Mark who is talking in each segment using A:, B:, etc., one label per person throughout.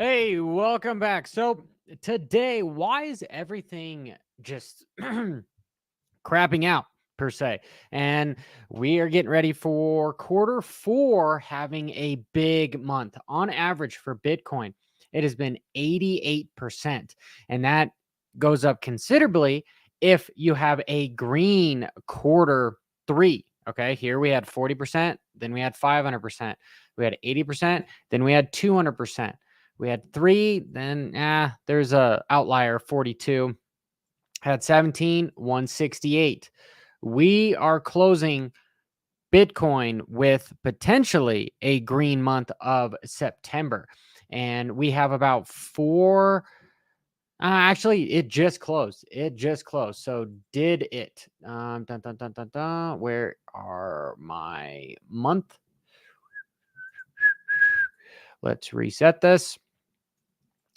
A: Hey, welcome back. So today, why is everything just crapping out per se? And we are getting ready for quarter four, having a big month. On average for Bitcoin, it has been 88%. And that goes up considerably if you have a green quarter three. Okay, here we had 40%, then we had 500%, we had 80%, then we had 200%. We had 3, then there's a outlier, 42. Had 17, 168. We are closing Bitcoin with potentially a green month of September. And we have about 4. Actually, it just closed. It just closed. So did it? Dun, dun, dun, dun, dun. Where are my month? Let's reset this.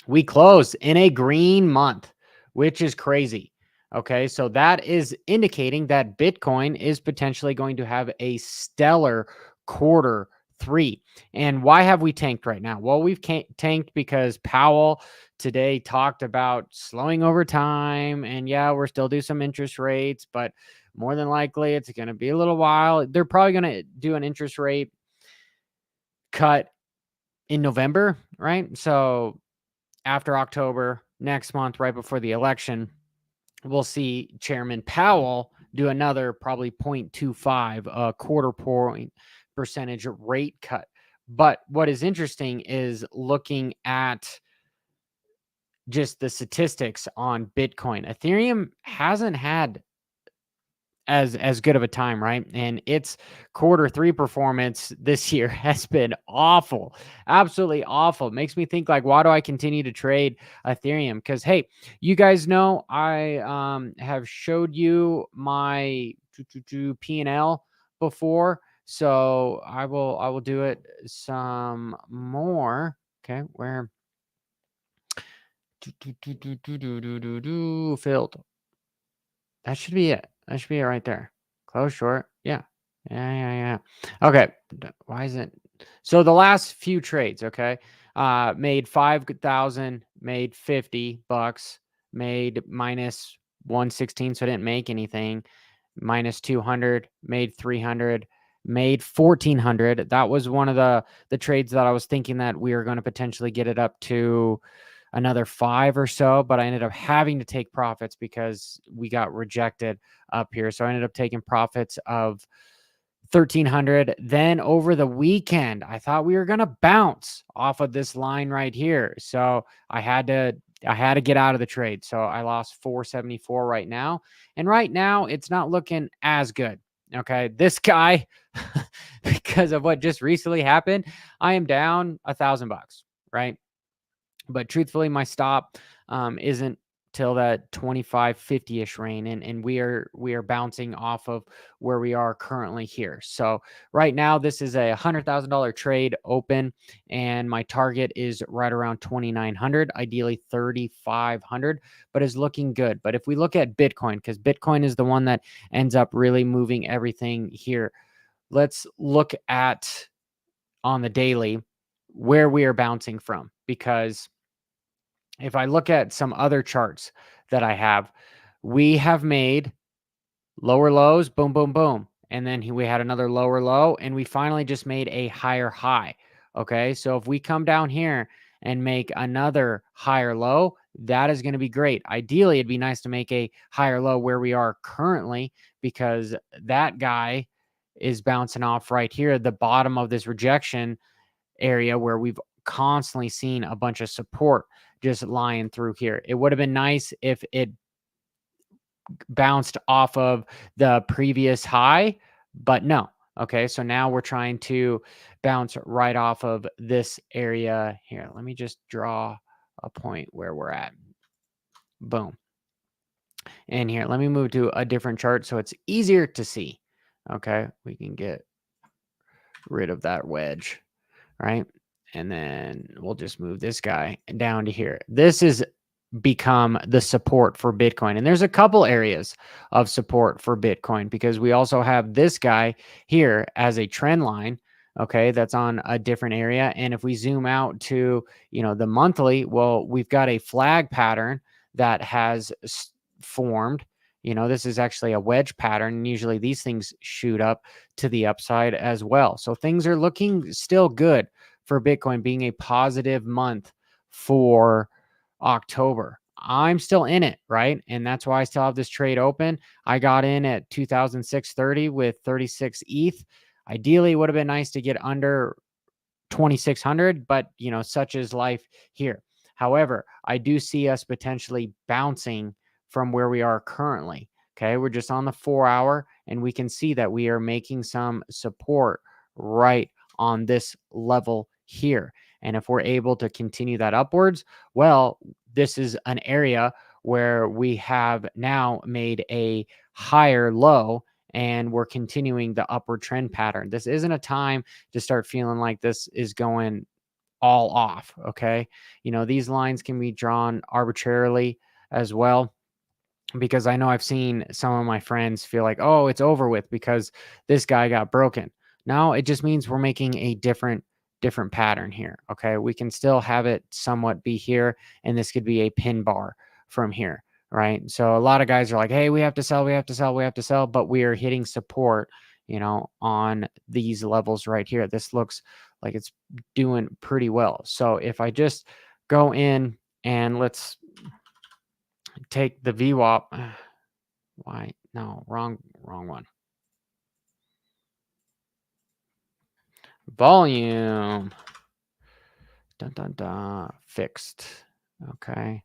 A: We closed in a green month, which is crazy. Okay, so that is indicating that Bitcoin is potentially going to have a stellar quarter three. And why have we tanked right now? Well, we've tanked because Powell today talked about slowing over time. And yeah, we're still do some interest rates, but more than likely it's going to be a little while. They're probably going to do an interest rate cut in November, right? So after October, next month, right before the election, we'll see Chairman Powell do another probably 0.25, a quarter point percentage rate cut. But what is interesting is looking at just the statistics on Bitcoin. Ethereum hasn't had as good of a time, right? And its quarter three performance this year has been awful, absolutely awful. It makes me think, like, why do I continue to trade Ethereum? Because hey, you guys know I have showed you my P&L before, so I will do it some more. Okay, where filled. That should be it. That should be it right there. Close short. Yeah. Yeah. Okay. Why isn't so the last few trades, okay? Made 5,000, made $50, made minus 116, so I didn't make anything. Minus 200, made 300, made 1,400. That was one of the trades that I was thinking that we were going to potentially get it up to another 5 or so, but I ended up having to take profits because we got rejected up here. So I ended up taking profits of 1,300. Then over the weekend, I thought we were going to bounce off of this line right here. So I had to get out of the trade. So I lost 474 right now. And right now it's not looking as good. Okay. This guy, because of what just recently happened, I am down $1,000, right? But truthfully, my stop isn't till that 25.50-ish range, and we are bouncing off of where we are currently here. So right now, this is a $100,000 trade open, and my target is right around 2,900, ideally 3,500, but is looking good. But if we look at Bitcoin, because Bitcoin is the one that ends up really moving everything here, let's look at on the daily where we are bouncing from, because if I look at some other charts that I have, we have made lower lows, boom, boom, boom. And then we had another lower low, and we finally just made a higher high. Okay. So if we come down here and make another higher low, that is going to be great. Ideally, it'd be nice to make a higher low where we are currently, because that guy is bouncing off right here at the bottom of this rejection area where we've constantly seen a bunch of support just lying through here. It would have been nice if it bounced off of the previous high, but no. Okay, so now we're trying to bounce right off of this area here. Let me just draw a point where we're at. Boom. And here, let me move to a different chart so it's easier to see. Okay, we can get rid of that wedge, right? And then we'll just move this guy down to here. This is become the support for Bitcoin. And there's a couple areas of support for Bitcoin, because we also have this guy here as a trend line. Okay, that's on a different area. And if we zoom out to, the monthly, well, we've got a flag pattern that has formed. This is actually a wedge pattern. And usually these things shoot up to the upside as well. So things are looking still good for Bitcoin being a positive month for October. I'm still in it, right? And that's why I still have this trade open. I got in at 2006.30 with 36 ETH. Ideally, it would have been nice to get under 2,600, but such is life here. However, I do see us potentially bouncing from where we are currently. Okay, we're just on the 4-hour, and we can see that we are making some support right on this level here. And if we're able to continue that upwards, well, this is an area where we have now made a higher low, and we're continuing the upward trend pattern. This isn't a time to start feeling like this is going all off. Okay. These lines can be drawn arbitrarily as well, because I know I've seen some of my friends feel like, oh, it's over with because this guy got broken. No, it just means we're making a different pattern here. Okay. We can still have it somewhat be here, and this could be a pin bar from here. Right. So a lot of guys are like, hey, we have to sell, we have to sell, we have to sell, but we are hitting support, on these levels right here. This looks like it's doing pretty well. So if I just go in and let's take the VWAP. Why? No, wrong one. Volume. Dun, dun, dun. Fixed. Okay.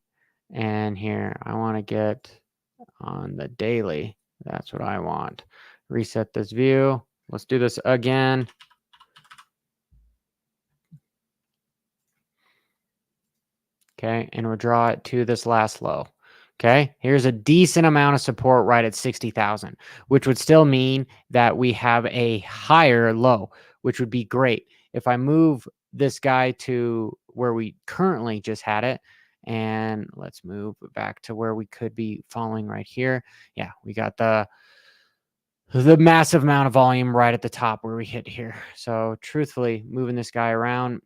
A: And here, I want to get on the daily. That's what I want. Reset this view. Let's do this again. Okay. And we'll draw it to this last low. Okay, here's a decent amount of support right at 60,000, which would still mean that we have a higher low, which would be great. If I move this guy to where we currently just had it, and let's move back to where we could be following right here. Yeah, we got the massive amount of volume right at the top where we hit here. So truthfully, moving this guy around,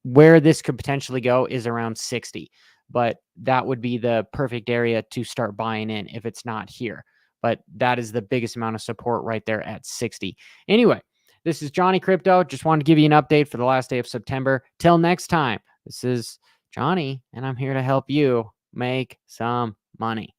A: where this could potentially go is around 60, but that would be the perfect area to start buying in if it's not here. But that is the biggest amount of support right there at 60. Anyway, this is Johnny Crypto. Just wanted to give you an update for the last day of September. Till next time, this is Johnny, and I'm here to help you make some money.